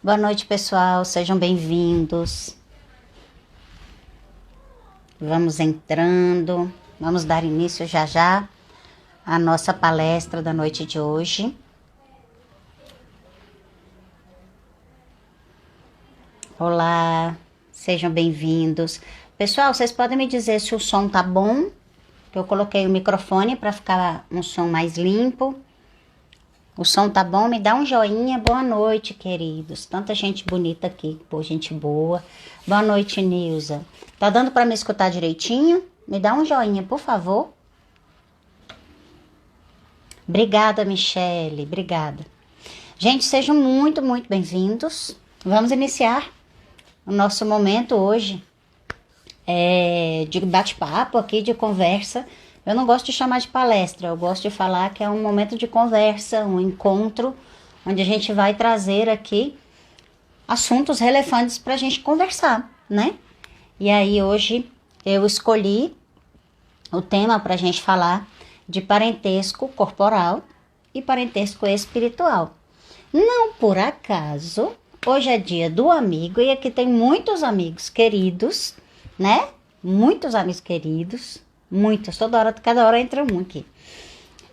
Boa noite, pessoal. Sejam bem-vindos. Vamos entrando. Vamos dar início já já à nossa palestra da noite de hoje. Olá, sejam bem-vindos. Pessoal, vocês podem me dizer se o som tá bom? Eu coloquei o microfone para ficar um som mais limpo. O som tá bom? Me dá um joinha. Boa noite, queridos. Tanta gente bonita aqui, pô, gente boa. Boa noite, Nilza. Tá dando para me escutar direitinho? Me dá um joinha, por favor. Obrigada, Michele. Obrigada. Gente, sejam muito bem-vindos. Vamos iniciar o nosso momento hoje de bate-papo aqui, de conversa. Eu não gosto de chamar de palestra, eu gosto de falar que é um momento de conversa, um encontro, onde a gente vai trazer aqui assuntos relevantes para a gente conversar, né? E aí hoje eu escolhi o tema para a gente falar de parentesco corporal e parentesco espiritual. Não por acaso, hoje é dia do amigo e aqui tem muitos amigos queridos, né? Muitos amigos queridos. Muitas, cada hora entra um aqui.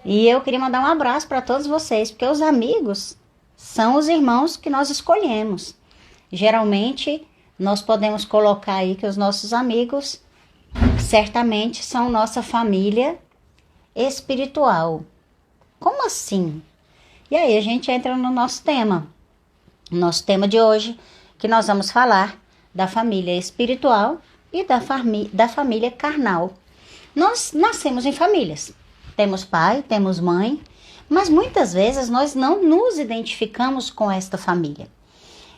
E eu queria mandar um abraço para todos vocês, porque os amigos são os irmãos que nós escolhemos. Geralmente, nós podemos colocar aí que os nossos amigos certamente são nossa família espiritual. Como assim? E aí a gente entra no nosso tema. O nosso tema de hoje, que nós vamos falar da família espiritual e da família carnal. Nós nascemos em famílias, temos pai, temos mãe, mas muitas vezes nós não nos identificamos com esta família.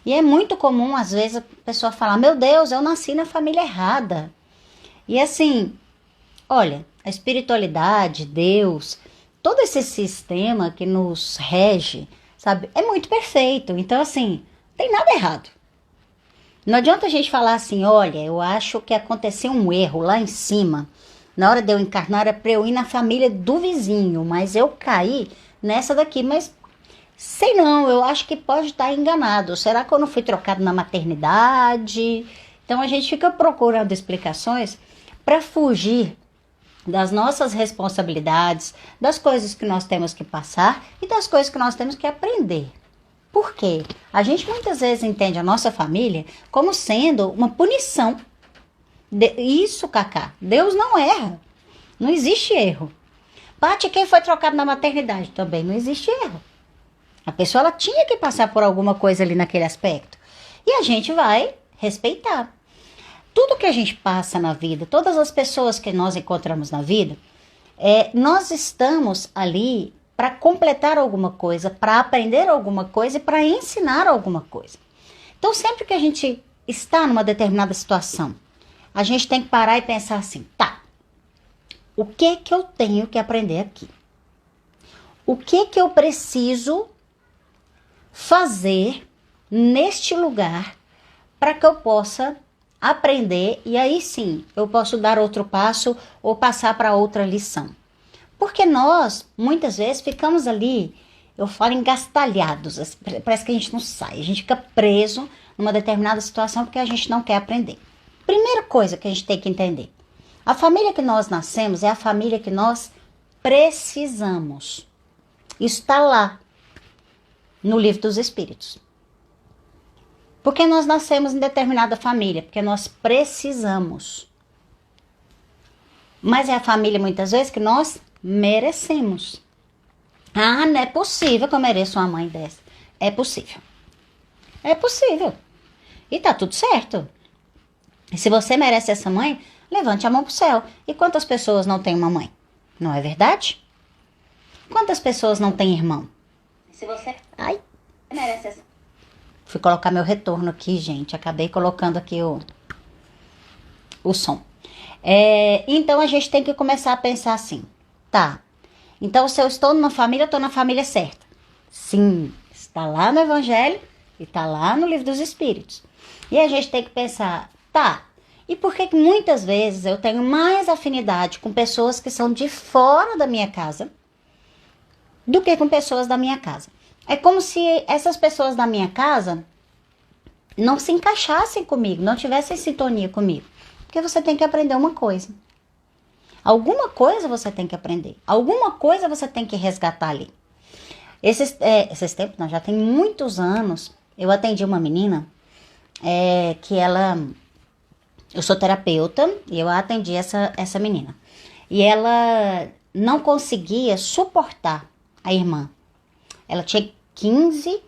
E é muito comum, às vezes, a pessoa falar, meu Deus, eu nasci na família errada. E assim, olha, a espiritualidade, Deus, todo esse sistema que nos rege, sabe, é muito perfeito. Então, assim, não tem nada errado. Não adianta a gente falar assim, olha, eu acho que aconteceu um erro lá em cima. Na hora de eu encarnar era para eu ir na família do vizinho, mas eu caí nessa daqui, mas sei não, eu acho que pode estar enganado. Será que eu não fui trocado na maternidade? Então a gente fica procurando explicações para fugir das nossas responsabilidades, das coisas que nós temos que passar e das coisas que nós temos que aprender. Por quê? A gente muitas vezes entende a nossa família como sendo uma punição. Isso, Cacá, Deus não erra, não existe erro. Paty, quem foi trocado na maternidade? Também não existe erro. A pessoa ela tinha que passar por alguma coisa ali naquele aspecto. E a gente vai respeitar. Tudo que a gente passa na vida, todas as pessoas que nós encontramos na vida, nós estamos ali para completar alguma coisa, para aprender alguma coisa e para ensinar alguma coisa. Então, sempre que a gente está numa determinada situação, a gente tem que parar e pensar assim, tá, o que que eu tenho que aprender aqui? O que que eu preciso fazer neste lugar para que eu possa aprender e aí sim eu posso dar outro passo ou passar para outra lição? Porque nós, muitas vezes, ficamos ali, eu falo engastalhados, parece que a gente não sai, a gente fica preso numa determinada situação porque a gente não quer aprender. Primeira coisa que a gente tem que entender, a família que nós nascemos é a família que nós precisamos. Isso está lá, no livro dos Espíritos. Porque nós nascemos em determinada família? Porque nós precisamos. Mas é a família, muitas vezes, que nós merecemos. Ah, não é possível que eu mereça uma mãe dessa. É possível. É possível. E tá tudo certo. E se você merece essa mãe, levante a mão pro céu. E quantas pessoas não têm uma mãe? Não é verdade? Quantas pessoas não têm irmão? Se você merece essa... Fui colocar meu retorno aqui, gente. Acabei colocando aqui o som. Então a gente tem que começar a pensar assim. Tá, então se eu estou numa família, eu estou na família certa. Sim, está lá no Evangelho e está lá no Livro dos Espíritos. E a gente tem que pensar, tá, e por que muitas vezes eu tenho mais afinidade com pessoas que são de fora da minha casa do que com pessoas da minha casa? É como se essas pessoas da minha casa não se encaixassem comigo, não tivessem sintonia comigo. Porque você tem que aprender uma coisa. Alguma coisa você tem que aprender. Alguma coisa você tem que resgatar ali. Esses tempos, não, já tem muitos anos, eu atendi uma menina que ela... Eu sou terapeuta e eu atendi essa menina. E ela não conseguia suportar a irmã. Ela tinha 15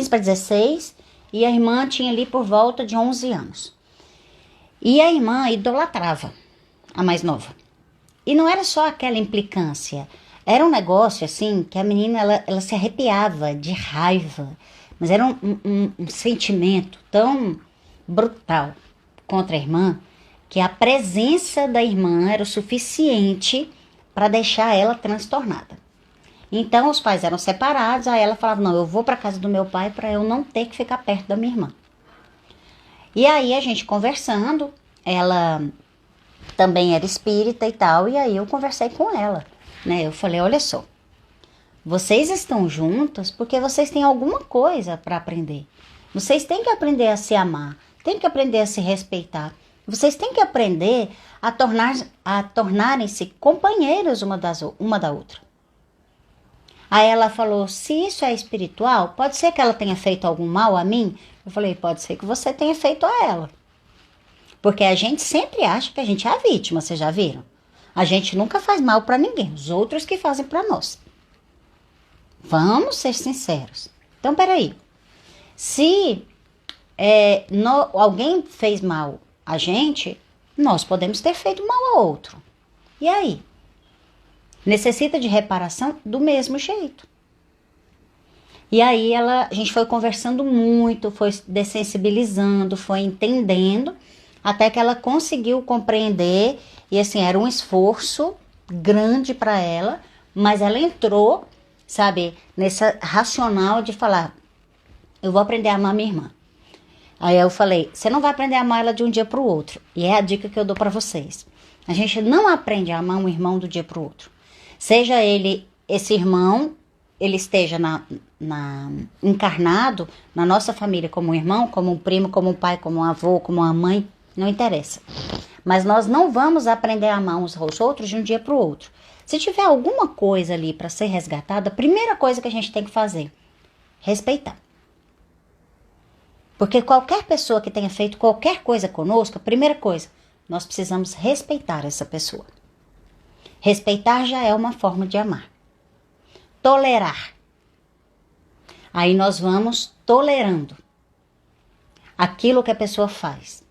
para 16 e a irmã tinha ali por volta de 11 anos. E a irmã idolatrava a mais nova. E não era só aquela implicância. Era um negócio assim que a menina ela se arrepiava de raiva. Mas era um sentimento tão brutal contra a irmã que a presença da irmã era o suficiente para deixar ela transtornada. Então os pais eram separados, aí ela falava, não, eu vou para casa do meu pai para eu não ter que ficar perto da minha irmã. E aí a gente conversando, ela também era espírita e tal, e aí eu conversei com ela, né? Eu falei, olha só, vocês estão juntas porque vocês têm alguma coisa para aprender. Vocês têm que aprender a se amar, têm que aprender a se respeitar. Vocês têm que aprender a tornarem-se companheiros uma da outra. Aí ela falou, se isso é espiritual, pode ser que ela tenha feito algum mal a mim? Eu falei, pode ser que você tenha feito a ela. Porque a gente sempre acha que a gente é a vítima, vocês já viram? A gente nunca faz mal para ninguém, os outros que fazem para nós. Vamos ser sinceros. Então, peraí. Se alguém fez mal a gente, nós podemos ter feito mal a outro. E aí? Necessita de reparação do mesmo jeito. E aí a gente foi conversando muito, foi dessensibilizando, foi entendendo, até que ela conseguiu compreender, e assim, era um esforço grande para ela, mas ela entrou, sabe, nessa racional de falar, eu vou aprender a amar minha irmã. Aí eu falei, você não vai aprender a amar ela de um dia para o outro. E é a dica que eu dou para vocês. A gente não aprende a amar um irmão do dia para o outro. Seja esse irmão, ele esteja encarnado na nossa família como um irmão, como um primo, como um pai, como um avô, como uma mãe, não interessa. Mas nós não vamos aprender a amar uns aos outros de um dia para o outro. Se tiver alguma coisa ali para ser resgatada, a primeira coisa que a gente tem que fazer, respeitar. Porque qualquer pessoa que tenha feito qualquer coisa conosco, a primeira coisa, nós precisamos respeitar essa pessoa. Respeitar já é uma forma de amar. Tolerar. Aí nós vamos tolerando aquilo que a pessoa faz.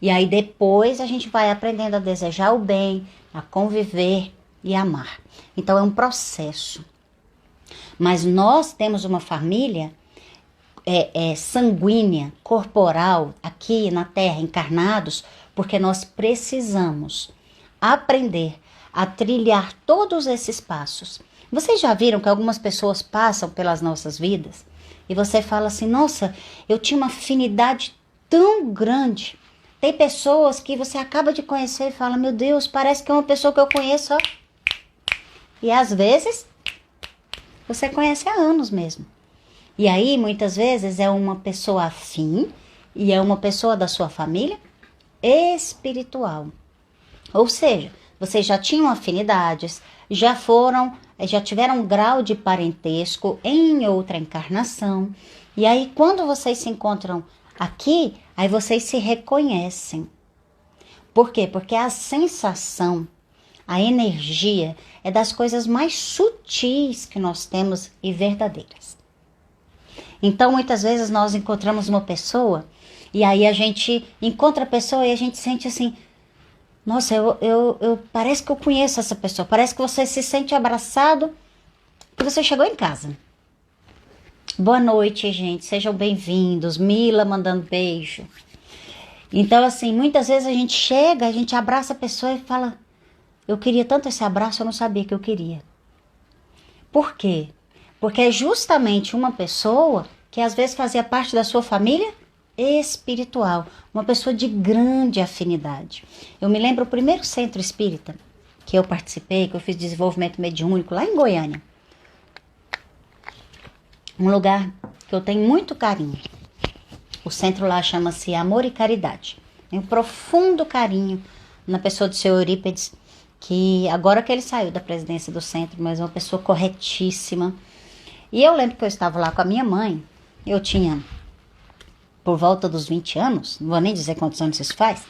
E aí depois a gente vai aprendendo a desejar o bem, a conviver e amar. Então é um processo. Mas nós temos uma família sanguínea, corporal, aqui na Terra, encarnados, porque nós precisamos aprender a trilhar todos esses passos. Vocês já viram que algumas pessoas passam pelas nossas vidas e você fala assim, nossa, eu tinha uma afinidade tão grande. Tem pessoas que você acaba de conhecer e fala, meu Deus, parece que é uma pessoa que eu conheço. Ó. E às vezes, você conhece há anos mesmo. E aí, muitas vezes, é uma pessoa afim e é uma pessoa da sua família espiritual. Ou seja, vocês já tinham afinidades, já tiveram um grau de parentesco em outra encarnação. E aí, quando vocês se encontram aqui, aí vocês se reconhecem. Por quê? Porque a sensação, a energia é das coisas mais sutis que nós temos e verdadeiras. Então, muitas vezes nós encontramos uma pessoa e aí a gente encontra a pessoa e a gente sente assim, nossa, eu parece que eu conheço essa pessoa, parece que você se sente abraçado que você chegou em casa. Boa noite, gente, sejam bem-vindos, Mila mandando beijo. Então, assim, muitas vezes a gente chega, a gente abraça a pessoa e fala, eu queria tanto esse abraço, eu não sabia que eu queria. Por quê? Porque é justamente uma pessoa que às vezes fazia parte da sua família espiritual, uma pessoa de grande afinidade. Eu me lembro o primeiro centro espírita que eu participei, que eu fiz desenvolvimento mediúnico lá em Goiânia. Um lugar que eu tenho muito carinho. O centro lá chama-se Amor e Caridade. Tem um profundo carinho na pessoa do seu Eurípides, que agora que ele saiu da presidência do centro, mas é uma pessoa corretíssima. E eu lembro que eu estava lá com a minha mãe, eu tinha por volta dos 20 anos, não vou nem dizer quantos anos isso faz.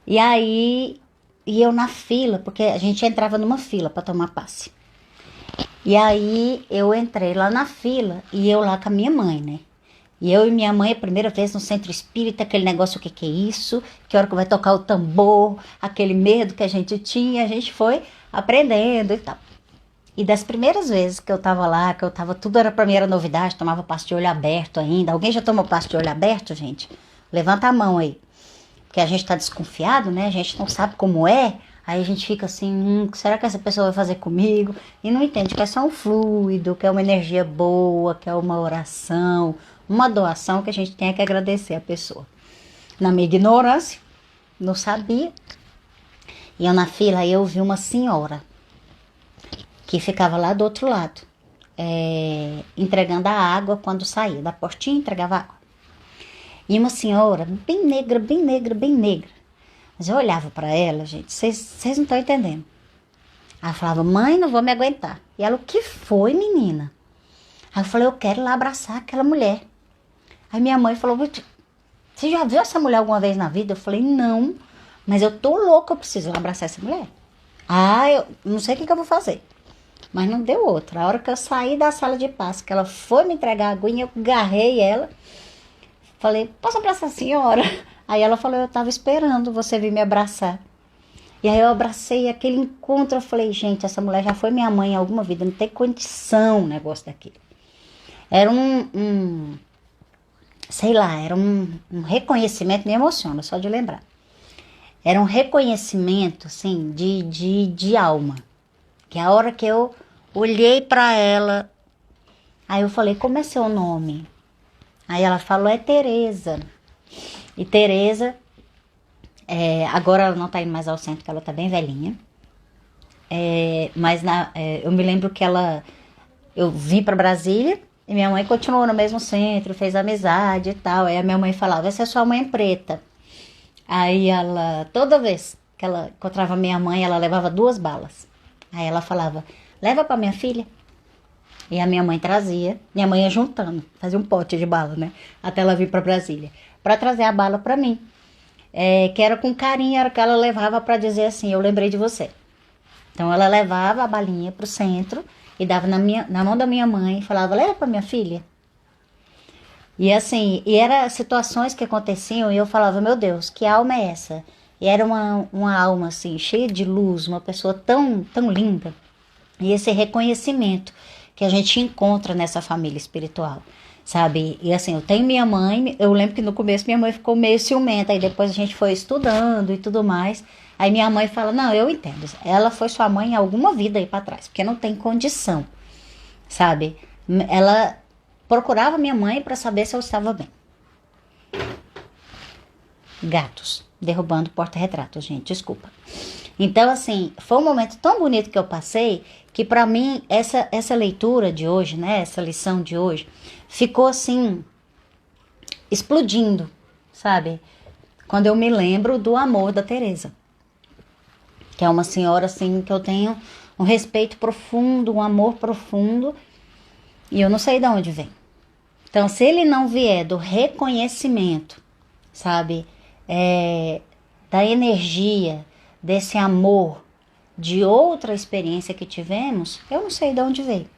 E aí, eu na fila, porque a gente entrava numa fila para tomar passe. E aí eu entrei lá na fila e eu lá com a minha mãe, né? E eu e minha mãe, a primeira vez no centro espírita, aquele negócio, o que é isso? Que hora que vai tocar o tambor, aquele medo que a gente tinha, a gente foi aprendendo e tal. E das primeiras vezes que eu tava lá, que eu tava, tudo era pra mim, era novidade, tomava passe de olho aberto ainda. Alguém já tomou passe de olho aberto, gente? Levanta a mão aí. Porque a gente tá desconfiado, né? A gente não sabe como é. Aí a gente fica assim, será que essa pessoa vai fazer comigo? E não entende que é só um fluido, que é uma energia boa, que é uma oração, uma doação que a gente tem que agradecer a pessoa. Na minha ignorância, não sabia. E eu na fila, aí eu vi uma senhora que ficava lá do outro lado, entregando a água quando saía da portinha, entregava água. E uma senhora bem negra, bem negra, bem negra. Mas eu olhava para ela, gente, vocês não estão entendendo. Ela falava, mãe, não vou me aguentar. E ela, o que foi, menina? Aí eu falei, eu quero ir lá abraçar aquela mulher. Aí minha mãe falou, você já viu essa mulher alguma vez na vida? Eu falei, não, mas eu tô louca, eu preciso ir lá abraçar essa mulher. Eu não sei o que eu vou fazer. Mas não deu outra. A hora que eu saí da sala de passe, que ela foi me entregar a aguinha, eu agarrei ela. Falei, posso abraçar a senhora? Aí ela falou, eu tava esperando você vir me abraçar. E aí eu abracei aquele encontro, eu falei, gente, essa mulher já foi minha mãe em alguma vida, não tem condição um negócio daquele. Era sei lá, era um reconhecimento, me emociona só de lembrar. Era um reconhecimento, assim, de alma. Que a hora que eu olhei pra ela, aí eu falei, como é seu nome? Aí ela falou, é Tereza. E Tereza, agora ela não tá indo mais ao centro, porque ela tá bem velhinha. Mas eu me lembro que eu vim pra Brasília e minha mãe continuou no mesmo centro, fez amizade e tal. Aí a minha mãe falava, essa é sua mãe preta. Aí ela, toda vez que ela encontrava minha mãe, ela levava 2 balas. Aí ela falava, leva pra minha filha. E a minha mãe trazia, minha mãe ia juntando, fazia um pote de bala, né? Até ela vir pra Brasília, pra trazer a bala pra mim. Que era com carinho, era que ela levava pra dizer assim, eu lembrei de você. Então ela levava a balinha pro centro e dava na mão da minha mãe e falava, leva pra minha filha. E assim, eram situações que aconteciam e eu falava, meu Deus, que alma é essa? E era uma alma assim, cheia de luz, uma pessoa tão, tão linda. E esse reconhecimento que a gente encontra nessa família espiritual, sabe? E assim, eu tenho minha mãe, eu lembro que no começo minha mãe ficou meio ciumenta, aí depois a gente foi estudando e tudo mais. Aí minha mãe fala, não, eu entendo, ela foi sua mãe em alguma vida aí pra trás, porque não tem condição, sabe? Ela procurava minha mãe pra saber se eu estava bem. Gatos derrubando porta-retrato, gente, desculpa. Então, assim, foi um momento tão bonito que eu passei, que pra mim, essa leitura de hoje, né, essa lição de hoje, ficou assim, explodindo, sabe? Quando eu me lembro do amor da Teresa, que é uma senhora, assim, que eu tenho um respeito profundo, um amor profundo, e eu não sei de onde vem. Então, se ele não vier do reconhecimento, sabe, da energia, desse amor, de outra experiência que tivemos, eu não sei de onde veio.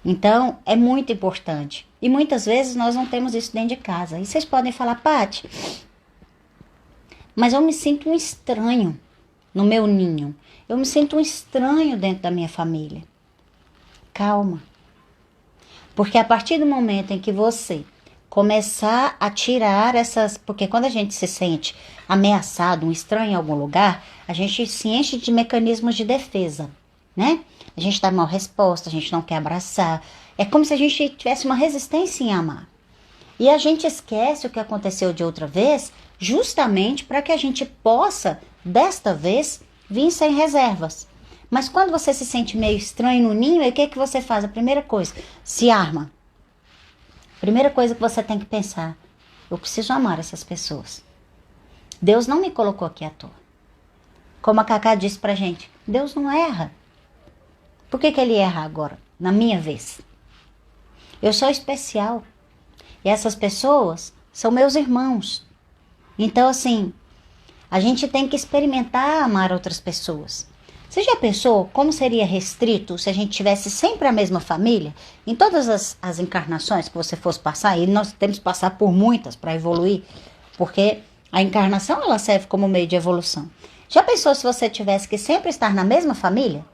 Então, é muito importante. E muitas vezes nós não temos isso dentro de casa. E vocês podem falar, Paty, mas eu me sinto um estranho no meu ninho. Eu me sinto um estranho dentro da minha família. Calma. Porque a partir do momento em que você começar a tirar essas... Porque quando a gente se sente ameaçado, um estranho em algum lugar, a gente se enche de mecanismos de defesa, né? A gente dá mal resposta, a gente não quer abraçar. É como se a gente tivesse uma resistência em amar. E a gente esquece o que aconteceu de outra vez, justamente para que a gente possa, desta vez, vir sem reservas. Mas quando você se sente meio estranho no ninho, aí o que você faz? A primeira coisa, se arma. Primeira coisa que você tem que pensar: eu preciso amar essas pessoas. Deus não me colocou aqui à toa. Como a Cacá disse pra gente, Deus não erra. Por que ele erra agora, na minha vez? Eu sou especial. E essas pessoas são meus irmãos. Então, assim, a gente tem que experimentar amar outras pessoas. Você já pensou como seria restrito se a gente tivesse sempre a mesma família? Em todas as encarnações que você fosse passar, e nós temos que passar por muitas para evoluir, porque a encarnação ela serve como meio de evolução. Já pensou se você tivesse que sempre estar na mesma família?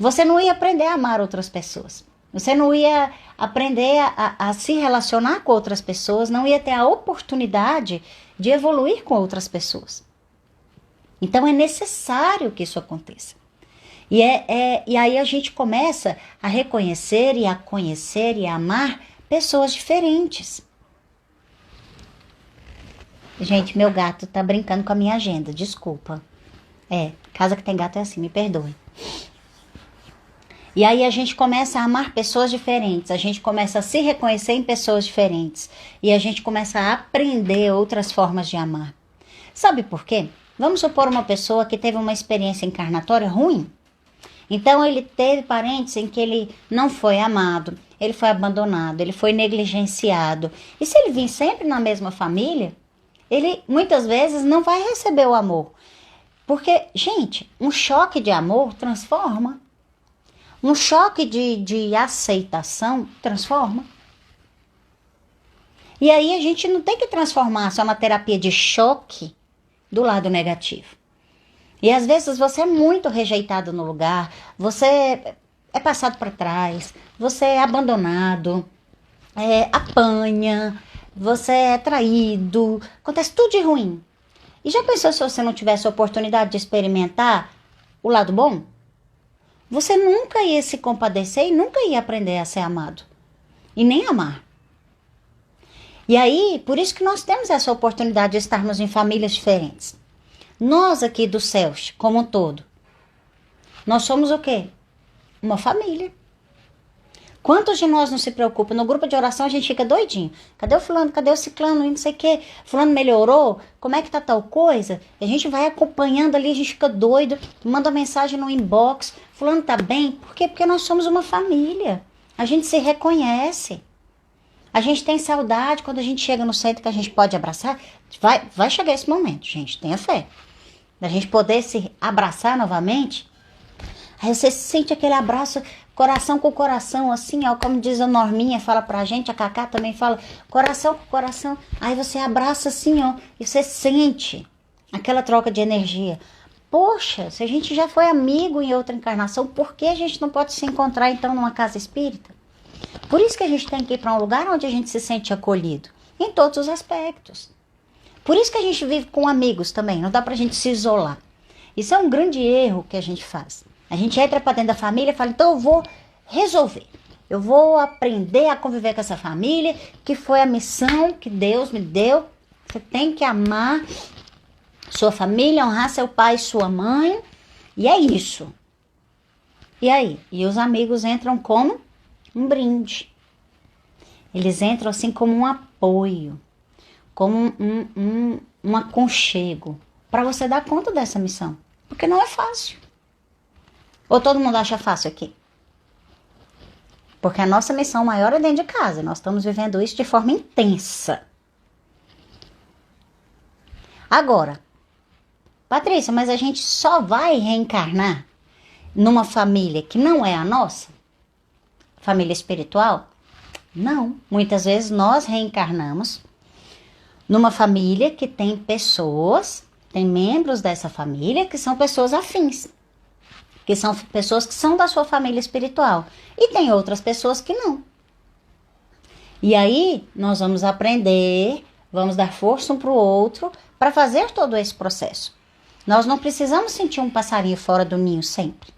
Você não ia aprender a amar outras pessoas. Você não ia aprender a se relacionar com outras pessoas, não ia ter a oportunidade de evoluir com outras pessoas. Então é necessário que isso aconteça. E aí a gente começa a reconhecer e a conhecer e a amar pessoas diferentes. Gente, meu gato tá brincando com a minha agenda, desculpa. Casa que tem gato é assim, me perdoe. E aí a gente começa a amar pessoas diferentes, a gente começa a se reconhecer em pessoas diferentes. E a gente começa a aprender outras formas de amar. Sabe por quê? Vamos supor uma pessoa que teve uma experiência encarnatória ruim. Então ele teve parentes em que ele não foi amado, ele foi abandonado, ele foi negligenciado. E se ele vir sempre na mesma família, ele muitas vezes não vai receber o amor. Porque, gente, um choque de amor transforma. Um choque de aceitação transforma. E aí a gente não tem que transformar só na terapia de choque do lado negativo. E às vezes você é muito rejeitado no lugar, você é passado para trás, você é abandonado, apanha, você é traído, acontece tudo de ruim. E já pensou se você não tivesse a oportunidade de experimentar o lado bom? Você nunca ia se compadecer e nunca ia aprender a ser amado. E nem amar. E aí, por isso que nós temos essa oportunidade de estarmos em famílias diferentes. Nós aqui dos céus, como um todo, nós somos o quê? Uma família. Quantos de nós não se preocupam? No grupo de oração a gente fica doidinho. Cadê o fulano? Cadê o ciclano? E não sei o quê. Fulano melhorou? Como é que tá tal coisa? E a gente vai acompanhando ali, a gente fica doido. Manda mensagem no inbox. Fulano tá bem? Por quê? Porque nós somos uma família. A gente se reconhece. A gente tem saudade quando a gente chega no centro que a gente pode abraçar. Vai chegar esse momento, gente. Tenha fé. Da gente poder se abraçar novamente. Aí você sente aquele abraço, coração com coração, assim, ó, como diz a Norminha, fala pra gente, a Cacá também fala, coração com coração. Aí você abraça assim, ó, e você sente aquela troca de energia. Poxa, se a gente já foi amigo em outra encarnação, por que a gente não pode se encontrar, então, numa casa espírita? Por isso que a gente tem que ir para um lugar onde a gente se sente acolhido, em todos os aspectos. Por isso que a gente vive com amigos também, não dá pra gente se isolar. Isso é um grande erro que a gente faz. A gente entra para dentro da família e fala, então eu vou resolver. Eu vou aprender a conviver com essa família, que foi a missão que Deus me deu. Você tem que amar sua família, honrar seu pai e sua mãe. E é isso. E aí? E os amigos entram como um brinde. Eles entram assim como um apoio, como um aconchego, para você dar conta dessa missão. Porque não é fácil. Ou todo mundo acha fácil aqui? Porque a nossa missão maior é dentro de casa. Nós estamos vivendo isso de forma intensa. Agora, Patrícia, mas a gente só vai reencarnar numa família que não é a nossa? Família espiritual? Não. Muitas vezes nós reencarnamos numa família que tem pessoas, tem membros dessa família que são pessoas afins. Que são pessoas que são da sua família espiritual. E tem outras pessoas que não. E aí, nós vamos aprender, vamos dar força um para o outro para fazer todo esse processo. Nós não precisamos sentir um passarinho fora do ninho sempre.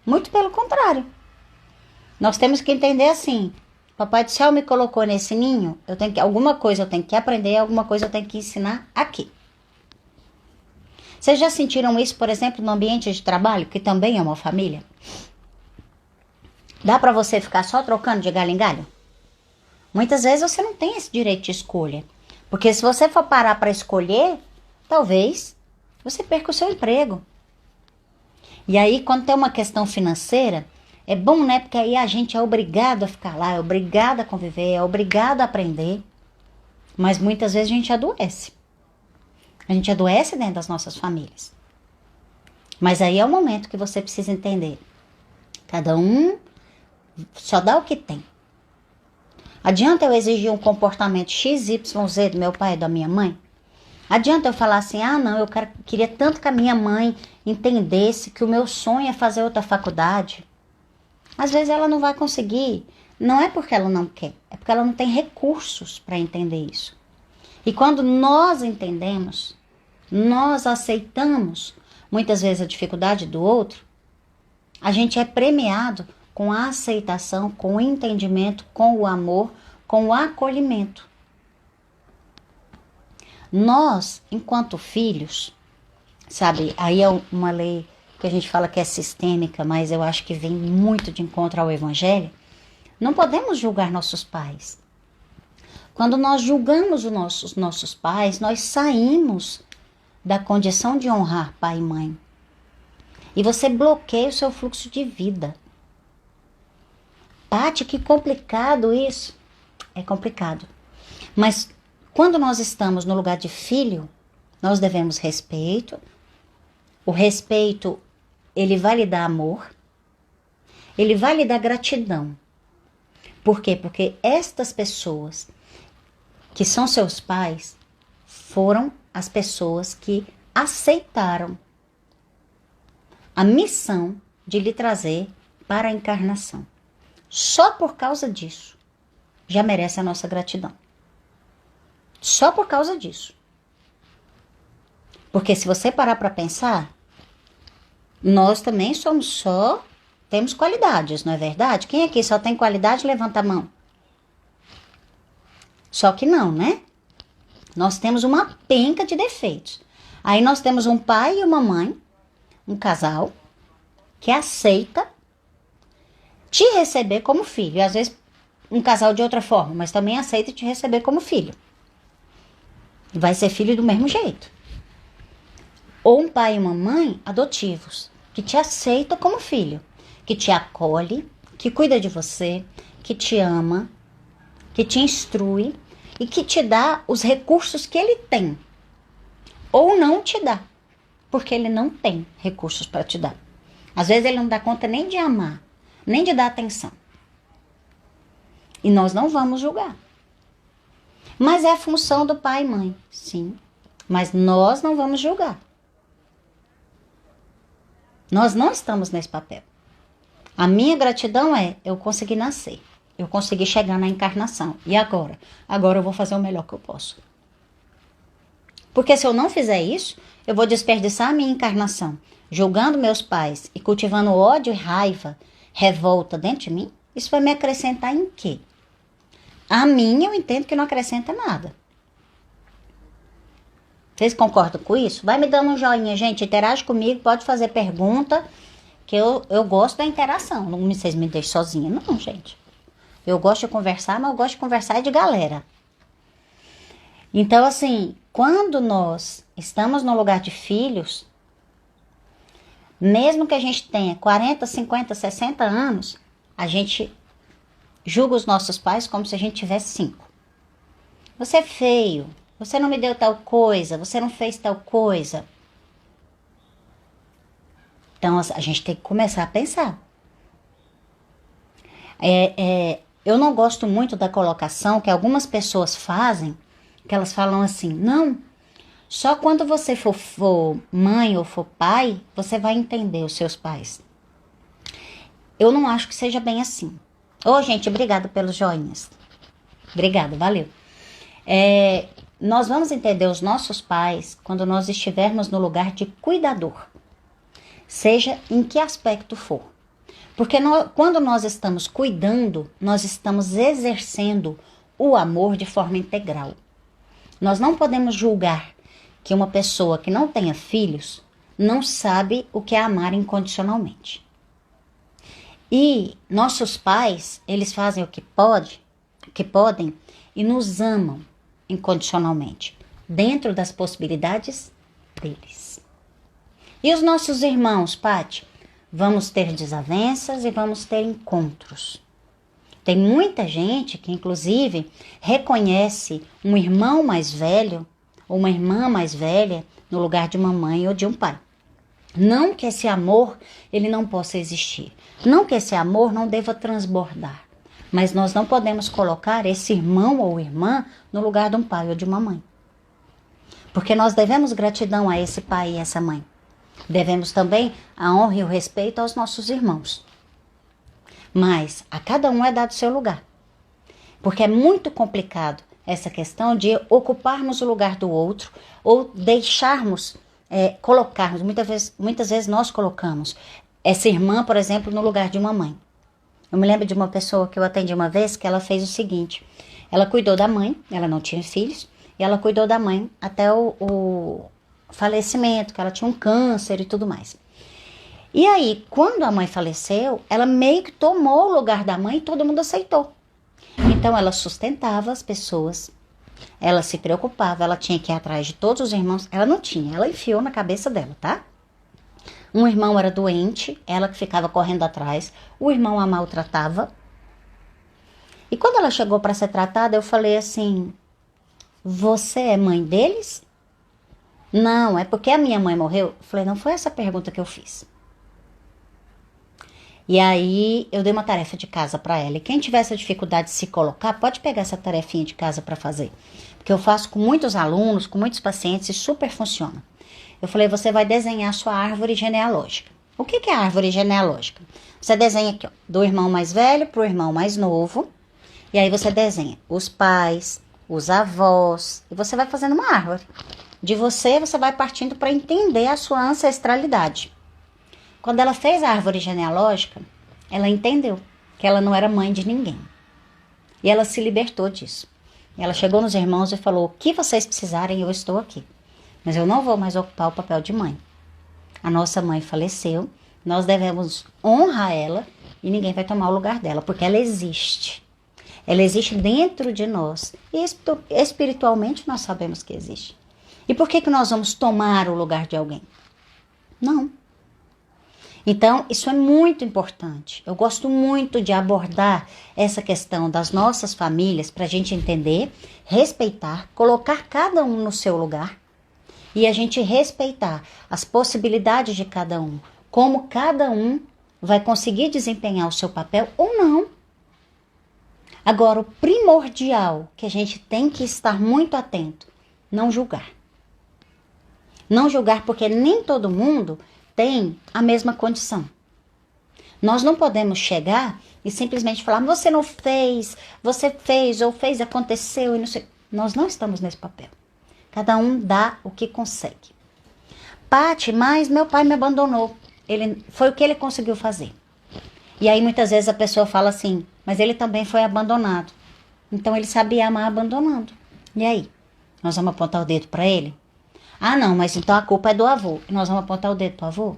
Muito pelo contrário. Nós temos que entender assim, Papai do Céu me colocou nesse ninho, alguma coisa eu tenho que aprender, alguma coisa eu tenho que ensinar aqui. Vocês já sentiram isso, por exemplo, no ambiente de trabalho, que também é uma família? Dá para você ficar só trocando de galho em galho? Muitas vezes você não tem esse direito de escolha. Porque se você for parar para escolher, talvez você perca o seu emprego. E aí, quando tem uma questão financeira, é bom, né? Porque aí a gente é obrigado a ficar lá, é obrigado a conviver, é obrigado a aprender. Mas muitas vezes a gente adoece. A gente adoece dentro das nossas famílias. Mas aí é o momento que você precisa entender. Cada um só dá o que tem. Adianta eu exigir um comportamento XYZ do meu pai e da minha mãe? Adianta eu falar assim, não, queria tanto que a minha mãe entendesse que o meu sonho é fazer outra faculdade. Às vezes ela não vai conseguir. Não é porque ela não quer, é porque ela não tem recursos para entender isso. E quando nós entendemos, nós aceitamos muitas vezes a dificuldade do outro, a gente é premiado com a aceitação, com o entendimento, com o amor, com o acolhimento. Nós, enquanto filhos, sabe, aí é uma lei que a gente fala que é sistêmica, mas eu acho que vem muito de encontro ao Evangelho, não podemos julgar nossos pais. Quando nós julgamos os nossos pais, nós saímos da condição de honrar pai e mãe. E você bloqueia o seu fluxo de vida. Paty, que complicado isso. É complicado. Mas quando nós estamos no lugar de filho, nós devemos respeito. O respeito, ele vai lhe dar amor. Ele vai lhe dar gratidão. Por quê? Porque estas pessoas que são seus pais foram as pessoas que aceitaram a missão de lhe trazer para a encarnação. Só por causa disso, já merece a nossa gratidão. Só por causa disso. Porque se você parar para pensar, nós também temos qualidades, não é verdade? Quem aqui só tem qualidade, levanta a mão. Só que não, né? Nós temos uma penca de defeitos. Aí nós temos um pai e uma mãe, um casal, que aceita te receber como filho. E às vezes um casal de outra forma, mas também aceita te receber como filho. Vai ser filho do mesmo jeito. Ou um pai e uma mãe adotivos, que te aceitam como filho, que te acolhe, que cuida de você, que te ama, que te instrui e que te dá os recursos que ele tem. Ou não te dá, porque ele não tem recursos para te dar. Às vezes ele não dá conta nem de amar, nem de dar atenção. E nós não vamos julgar. Mas é a função do pai e mãe, sim. Mas nós não vamos julgar. Nós não estamos nesse papel. A minha gratidão é, eu consegui nascer. Eu consegui chegar na encarnação. E agora? Agora eu vou fazer o melhor que eu posso. Porque se eu não fizer isso, eu vou desperdiçar a minha encarnação, julgando meus pais e cultivando ódio e raiva, revolta dentro de mim. Isso vai me acrescentar em quê? A mim eu entendo que não acrescenta nada. Vocês concordam com isso? Vai me dando um joinha, gente. Interage comigo, pode fazer pergunta, que eu gosto da interação. Não vocês me deixem sozinha, não, gente. Eu gosto de conversar, mas eu gosto de conversar de galera. Então, assim, quando nós estamos no lugar de filhos, mesmo que a gente tenha 40, 50, 60 anos, a gente julga os nossos pais como se a gente tivesse 5. Você é feio, você não me deu tal coisa, você não fez tal coisa. Então, a gente tem que começar a pensar. Eu não gosto muito da colocação que algumas pessoas fazem, que elas falam assim, não, só quando você for mãe ou for pai, você vai entender os seus pais. Eu não acho que seja bem assim. Ô, gente, obrigada pelos joinhas. Obrigada, valeu. Nós vamos entender os nossos pais quando nós estivermos no lugar de cuidador. Seja em que aspecto for. Porque quando nós estamos cuidando, nós estamos exercendo o amor de forma integral. Nós não podemos julgar que uma pessoa que não tenha filhos não sabe o que é amar incondicionalmente. E nossos pais, eles fazem o que que podem e nos amam incondicionalmente, dentro das possibilidades deles. E os nossos irmãos, Pati? Vamos ter desavenças e vamos ter encontros. Tem muita gente que, inclusive, reconhece um irmão mais velho ou uma irmã mais velha no lugar de uma mãe ou de um pai. Não que esse amor ele não possa existir. Não que esse amor não deva transbordar. Mas nós não podemos colocar esse irmão ou irmã no lugar de um pai ou de uma mãe. Porque nós devemos gratidão a esse pai e essa mãe. Devemos também a honra e o respeito aos nossos irmãos. Mas a cada um é dado seu lugar. Porque é muito complicado essa questão de ocuparmos o lugar do outro ou deixarmos, colocarmos. Muitas vezes nós colocamos essa irmã, por exemplo, no lugar de uma mãe. Eu me lembro de uma pessoa que eu atendi uma vez que ela fez o seguinte. Ela cuidou da mãe, ela não tinha filhos, e ela cuidou da mãe até o falecimento, que ela tinha um câncer e tudo mais. E aí, quando a mãe faleceu, ela meio que tomou o lugar da mãe e todo mundo aceitou. Então, ela sustentava as pessoas, ela se preocupava, ela tinha que ir atrás de todos os irmãos. Ela não tinha, ela enfiou na cabeça dela, tá? Um irmão era doente, ela que ficava correndo atrás, o irmão a maltratava. E quando ela chegou para ser tratada, eu falei assim, você é mãe deles? Não, é porque a minha mãe morreu? Eu falei, não foi essa pergunta que eu fiz. E aí eu dei uma tarefa de casa para ela. E quem tiver essa dificuldade de se colocar, pode pegar essa tarefinha de casa para fazer. Porque eu faço com muitos alunos, com muitos pacientes e super funciona. Eu falei, você vai desenhar a sua árvore genealógica. O que é a árvore genealógica? Você desenha aqui, ó, do irmão mais velho para o irmão mais novo. E aí você desenha os pais, os avós. E você vai fazendo uma árvore. De você vai partindo para entender a sua ancestralidade. Quando ela fez a árvore genealógica, ela entendeu que ela não era mãe de ninguém. E ela se libertou disso. Ela chegou nos irmãos e falou, o que vocês precisarem, eu estou aqui. Mas eu não vou mais ocupar o papel de mãe. A nossa mãe faleceu, nós devemos honrar ela e ninguém vai tomar o lugar dela, porque ela existe. Ela existe dentro de nós. E espiritualmente nós sabemos que existe. E por que nós vamos tomar o lugar de alguém? Não. Então, isso é muito importante. Eu gosto muito de abordar essa questão das nossas famílias para a gente entender, respeitar, colocar cada um no seu lugar e a gente respeitar as possibilidades de cada um, como cada um vai conseguir desempenhar o seu papel ou não. Agora, o primordial que a gente tem que estar muito atento, não julgar. Não julgar porque nem todo mundo tem a mesma condição. Nós não podemos chegar e simplesmente falar, você não fez, você fez, ou fez, aconteceu, e não sei. Nós não estamos nesse papel. Cada um dá o que consegue. Pati, mas meu pai me abandonou. Foi o que ele conseguiu fazer. E aí muitas vezes a pessoa fala assim, mas ele também foi abandonado. Então ele sabia amar abandonando. E aí? Nós vamos apontar o dedo para ele? Ah, não, mas então a culpa é do avô. E nós vamos apontar o dedo para o avô?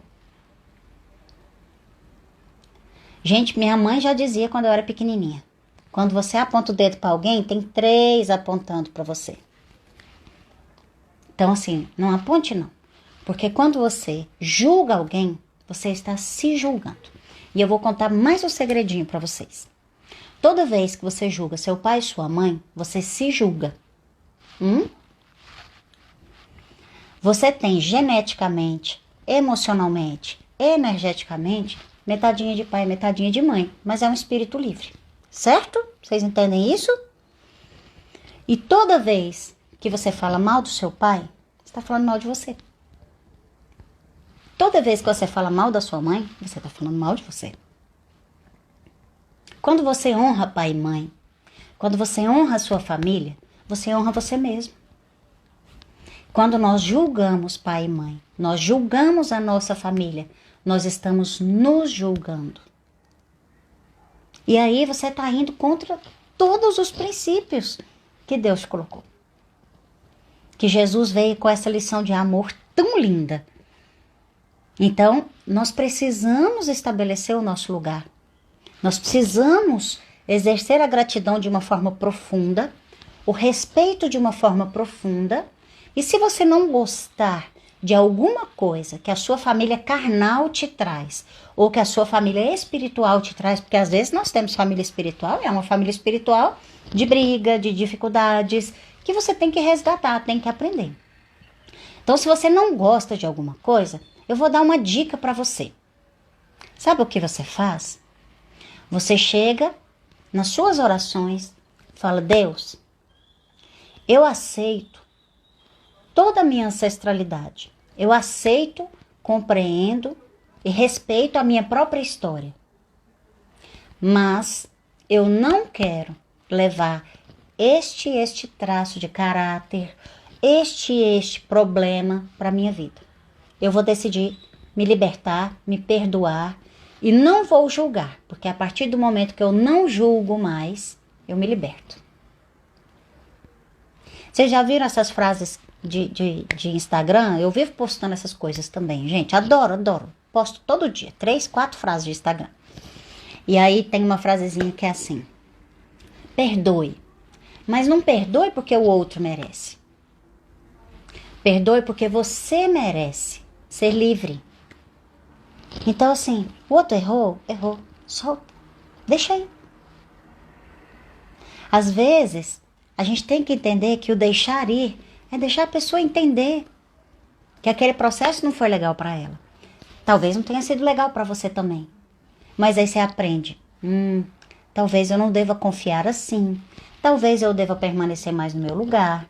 Gente, minha mãe já dizia quando eu era pequenininha. Quando você aponta o dedo para alguém, tem 3 apontando para você. Então, assim, não aponte não. Porque quando você julga alguém, você está se julgando. E eu vou contar mais um segredinho para vocês. Toda vez que você julga seu pai e sua mãe, você se julga. Você tem geneticamente, emocionalmente, energeticamente, metadinha de pai e metadinha de mãe. Mas é um espírito livre. Certo? Vocês entendem isso? E toda vez que você fala mal do seu pai, você está falando mal de você. Toda vez que você fala mal da sua mãe, você está falando mal de você. Quando você honra pai e mãe, quando você honra a sua família, você honra você mesmo. Quando nós julgamos pai e mãe, nós julgamos a nossa família, nós estamos nos julgando. E aí você está indo contra todos os princípios que Deus colocou. Que Jesus veio com essa lição de amor tão linda. Então, nós precisamos estabelecer o nosso lugar. Nós precisamos exercer a gratidão de uma forma profunda, o respeito de uma forma profunda. E se você não gostar de alguma coisa que a sua família carnal te traz, ou que a sua família espiritual te traz, porque às vezes nós temos família espiritual, é uma família espiritual de briga, de dificuldades, que você tem que resgatar, tem que aprender. Então, se você não gosta de alguma coisa, eu vou dar uma dica para você. Sabe o que você faz? Você chega nas suas orações, fala: Deus, eu aceito toda a minha ancestralidade. Eu aceito, compreendo e respeito a minha própria história. Mas eu não quero levar este traço de caráter, este problema para minha vida. Eu vou decidir me libertar, me perdoar e não vou julgar, porque a partir do momento que eu não julgo mais, eu me liberto. Vocês já viram essas frases de Instagram? Eu vivo postando essas coisas também, gente. Adoro. Posto todo dia, 3, 4 frases de Instagram. E aí tem uma frasezinha que é assim: perdoe, mas não perdoe porque o outro merece. Perdoe porque você merece ser livre. Então assim, o outro errou, solta, deixa aí. Às vezes, a gente tem que entender que o deixar ir é deixar a pessoa entender que aquele processo não foi legal para ela. Talvez não tenha sido legal para você também. Mas aí você aprende. Talvez eu não deva confiar assim. Talvez eu deva permanecer mais no meu lugar.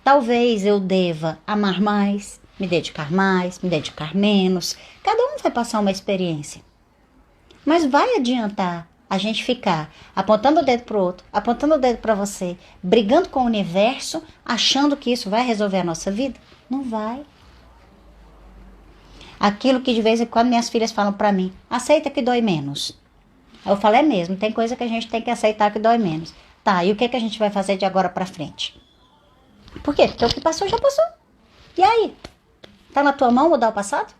Talvez eu deva amar mais, me dedicar menos. Cada um vai passar uma experiência. Mas vai adiantar a gente ficar apontando o dedo pro outro, apontando o dedo para você, brigando com o universo, achando que isso vai resolver a nossa vida? Não vai. Aquilo que de vez em quando minhas filhas falam para mim: aceita que dói menos. Eu falo: é mesmo, tem coisa que a gente tem que aceitar que dói menos. Tá, e o que a gente vai fazer de agora para frente? Por quê? Porque o que passou já passou. E aí? Tá na tua mão mudar o passado?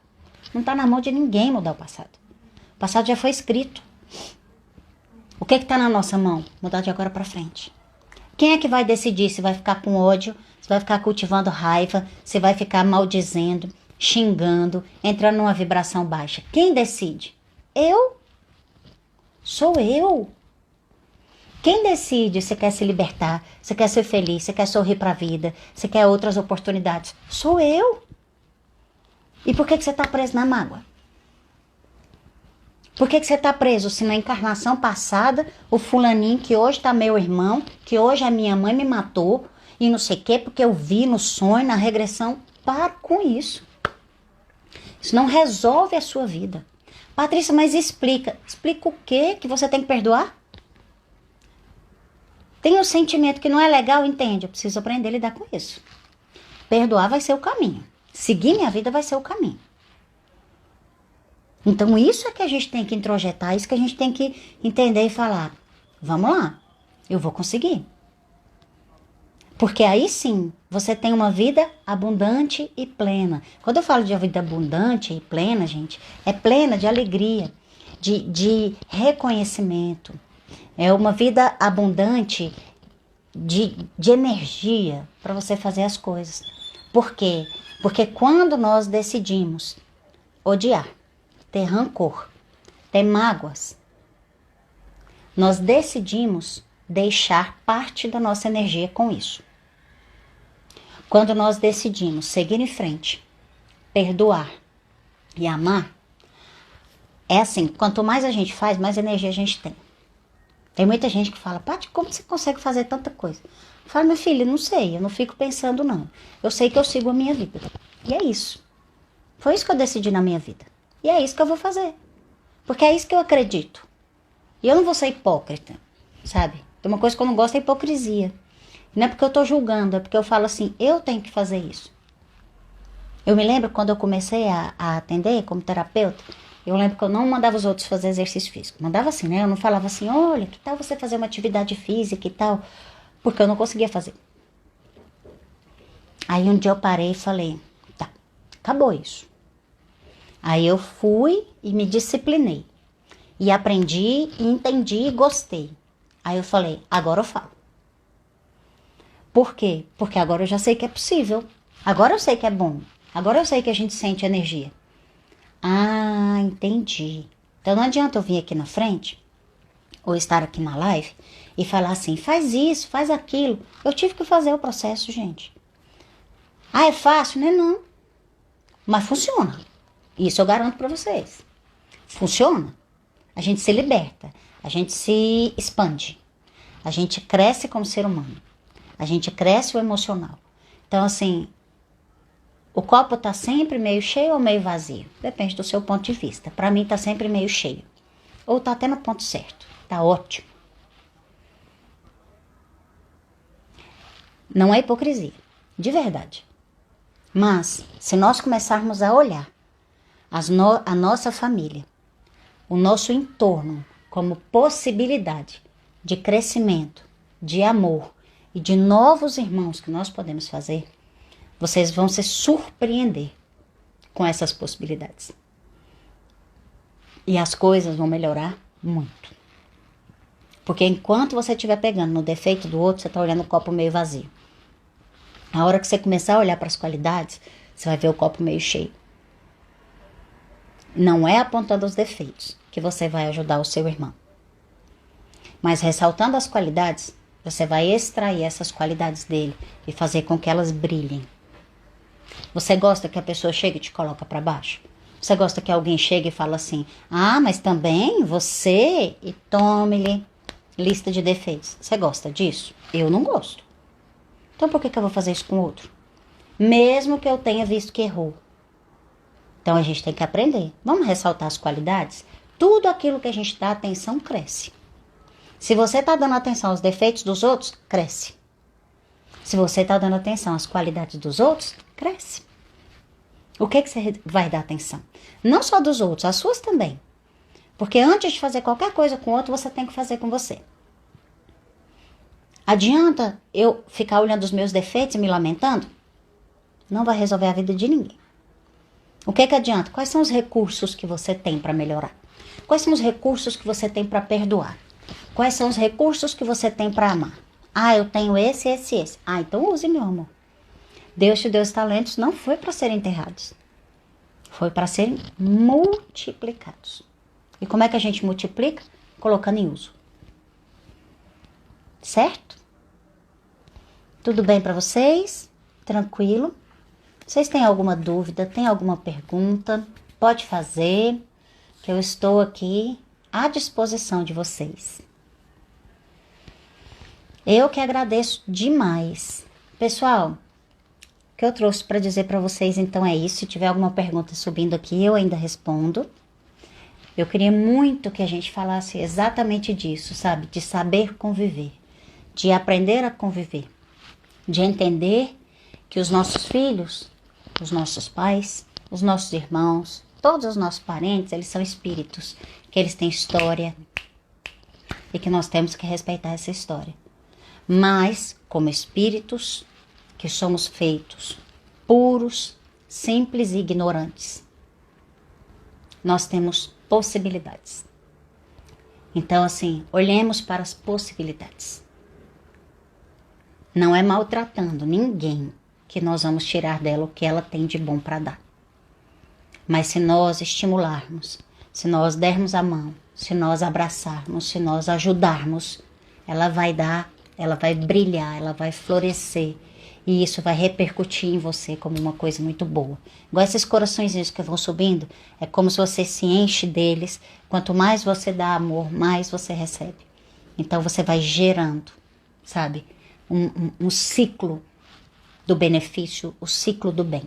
Não tá na mão de ninguém mudar o passado. O passado já foi escrito. O que tá na nossa mão? Mudar de agora para frente. Quem é que vai decidir se vai ficar com ódio, se vai ficar cultivando raiva, se vai ficar maldizendo, xingando, entrando numa vibração baixa? Quem decide? Eu? Sou eu. Quem decide se quer se libertar, se quer ser feliz, se quer sorrir para a vida, se quer outras oportunidades? Sou eu. E por que você está preso na mágoa? Por que você está preso se na encarnação passada o fulaninho que hoje está meu irmão, que hoje a minha mãe me matou e não sei o quê, porque eu vi no sonho, na regressão? Para com isso. Isso não resolve a sua vida. Patrícia, mas explica. Explica o quê? Que você tem que perdoar? Tem um sentimento que não é legal, entende? Eu preciso aprender a lidar com isso. Perdoar vai ser o caminho. Seguir minha vida vai ser o caminho. Então isso é que a gente tem que introjetar, isso que a gente tem que entender e falar: vamos lá, eu vou conseguir. Porque aí sim, você tem uma vida abundante e plena. Quando eu falo de uma vida abundante e plena, gente, é plena de alegria, de reconhecimento. É uma vida abundante de energia para você fazer as coisas. Por quê? Porque quando nós decidimos odiar, ter rancor, ter mágoas, nós decidimos deixar parte da nossa energia com isso. Quando nós decidimos seguir em frente, perdoar e amar, é assim: quanto mais a gente faz, mais energia a gente tem. Tem muita gente que fala: Paty, como você consegue fazer tanta coisa? Eu falo: minha filha, não sei, eu não fico pensando não. Eu sei que eu sigo a minha vida. E é isso. Foi isso que eu decidi na minha vida. E é isso que eu vou fazer. Porque é isso que eu acredito. E eu não vou ser hipócrita, sabe? Tem uma coisa que eu não gosto, é hipocrisia. Não é porque eu tô julgando, é porque eu falo assim: eu tenho que fazer isso. Eu me lembro quando eu comecei a atender como terapeuta, eu lembro que eu não mandava os outros fazer exercício físico. Mandava assim, né? Eu não falava assim: olha, que tal você fazer uma atividade física e tal? Porque eu não conseguia fazer. Aí um dia eu parei e falei: tá, acabou isso. Aí eu fui e me disciplinei. E aprendi, e entendi e gostei. Aí eu falei, agora eu falo. Por quê? Porque agora eu já sei que é possível. Agora eu sei que é bom. Agora eu sei que a gente sente energia. Ah, entendi. Então não adianta eu vir aqui na frente, ou estar aqui na live, e falar assim, faz isso, faz aquilo. Eu tive que fazer o processo, gente. Ah, é fácil? Não é não. Mas funciona. Isso eu garanto para vocês. Funciona. A gente se liberta. A gente se expande. A gente cresce como ser humano. A gente cresce o emocional. Então, assim, o copo tá sempre meio cheio ou meio vazio? Depende do seu ponto de vista. Para mim tá sempre meio cheio. Ou tá até no ponto certo. Tá ótimo. Não é hipocrisia. De verdade. Mas, se nós começarmos a olhar a nossa família, o nosso entorno como possibilidade de crescimento, de amor e de novos irmãos que nós podemos fazer, vocês vão se surpreender com essas possibilidades. E as coisas vão melhorar muito. Porque enquanto você estiver pegando no defeito do outro, você está olhando o copo meio vazio. A hora que você começar a olhar para as qualidades, você vai ver o copo meio cheio. Não é apontando os defeitos que você vai ajudar o seu irmão. Mas ressaltando as qualidades, você vai extrair essas qualidades dele e fazer com que elas brilhem. Você gosta que a pessoa chegue e te coloca para baixo? Você gosta que alguém chegue e fale assim, ah, mas também você, e tome-lhe lista de defeitos. Você gosta disso? Eu não gosto. Então por que eu vou fazer isso com o outro? Mesmo que eu tenha visto que errou. Então a gente tem que aprender. Vamos ressaltar as qualidades? Tudo aquilo que a gente dá atenção cresce. Se você está dando atenção aos defeitos dos outros, cresce. Se você está dando atenção às qualidades dos outros, cresce. O que você vai dar atenção? Não só dos outros, as suas também. Porque antes de fazer qualquer coisa com o outro, você tem que fazer com você. Adianta eu ficar olhando os meus defeitos e me lamentando? Não vai resolver a vida de ninguém. O que adianta? Quais são os recursos que você tem para melhorar? Quais são os recursos que você tem para perdoar? Quais são os recursos que você tem para amar? Ah, eu tenho esse. Ah, então use, meu amor. Deus te deu os talentos, não foi para serem enterrados. Foi para serem multiplicados. E como é que a gente multiplica? Colocando em uso. Certo? Tudo bem para vocês? Tranquilo? Vocês têm alguma dúvida? Tem alguma pergunta? Pode fazer, que eu estou aqui à disposição de vocês. Eu que agradeço demais. Pessoal, o que eu trouxe para dizer para vocês então é isso. Se tiver alguma pergunta subindo aqui, eu ainda respondo. Eu queria muito que a gente falasse exatamente disso, sabe? De saber conviver, de aprender a conviver, de entender que os nossos filhos, os nossos pais, os nossos irmãos, todos os nossos parentes, eles são espíritos, que eles têm história e que nós temos que respeitar essa história. Mas, como espíritos, que somos feitos puros, simples e ignorantes, nós temos possibilidades. Então, assim, olhemos para as possibilidades. Não é maltratando ninguém que nós vamos tirar dela o que ela tem de bom para dar. Mas se nós estimularmos, se nós dermos a mão, se nós abraçarmos, se nós ajudarmos, ela vai dar, ela vai brilhar, ela vai florescer. E isso vai repercutir em você como uma coisa muito boa. Igual esses coraçõezinhos que vão subindo, é como se você se enche deles. Quanto mais você dá amor, mais você recebe. Então você vai gerando, sabe, um ciclo do benefício, o ciclo do bem.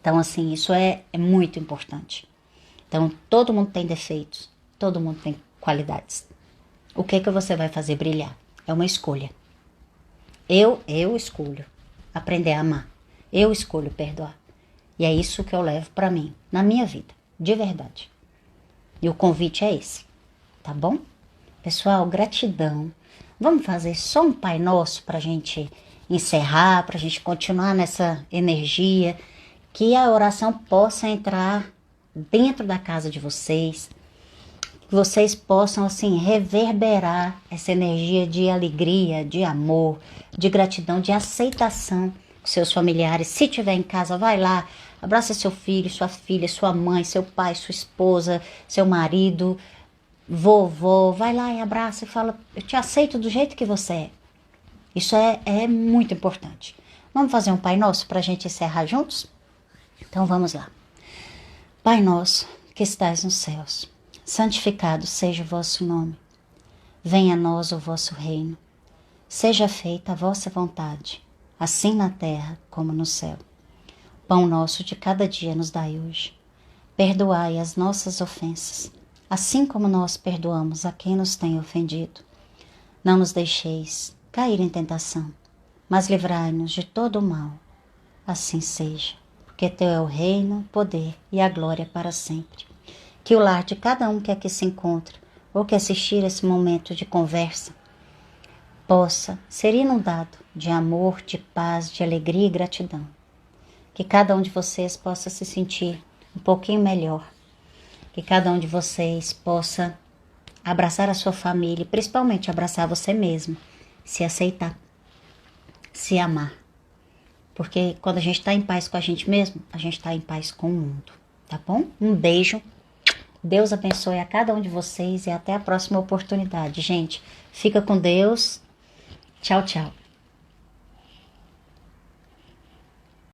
Então, assim, isso é muito importante. Então, todo mundo tem defeitos, todo mundo tem qualidades. O que você vai fazer brilhar? É uma escolha. Eu escolho aprender a amar. Eu escolho perdoar. E é isso que eu levo para mim, na minha vida, de verdade. E o convite é esse, tá bom? Pessoal, gratidão. Vamos fazer só um Pai Nosso para a gente encerrar, para a gente continuar nessa energia, que a oração possa entrar dentro da casa de vocês, Que vocês possam, assim, reverberar essa energia de alegria, de amor, de gratidão, de aceitação com seus familiares. Se tiver em casa, vai lá, abraça seu filho, sua filha, sua mãe, seu pai, sua esposa, seu marido, vovô. Vai lá e abraça e fala, eu te aceito do jeito que você é. Isso é muito importante. Vamos fazer um Pai Nosso para a gente encerrar juntos? Então vamos lá. Pai nosso, que estais nos céus, santificado seja o vosso nome. Venha a nós o vosso reino. Seja feita a vossa vontade, assim na terra como no céu. Pão nosso de cada dia nos dai hoje. Perdoai as nossas ofensas, assim como nós perdoamos a quem nos tem ofendido. Não nos deixeis cair em tentação, mas livrai-nos de todo o mal. Assim seja, porque teu é o reino, o poder e a glória para sempre. Que o lar de cada um que aqui se encontra, ou que assistir esse momento de conversa, possa ser inundado de amor, de paz, de alegria e gratidão. Que cada um de vocês possa se sentir um pouquinho melhor. Que cada um de vocês possa abraçar a sua família, principalmente abraçar você mesmo, se aceitar, se amar. Porque quando a gente está em paz com a gente mesmo, a gente está em paz com o mundo, tá bom? Um beijo, Deus abençoe a cada um de vocês e até a próxima oportunidade. Gente, fica com Deus, tchau, tchau.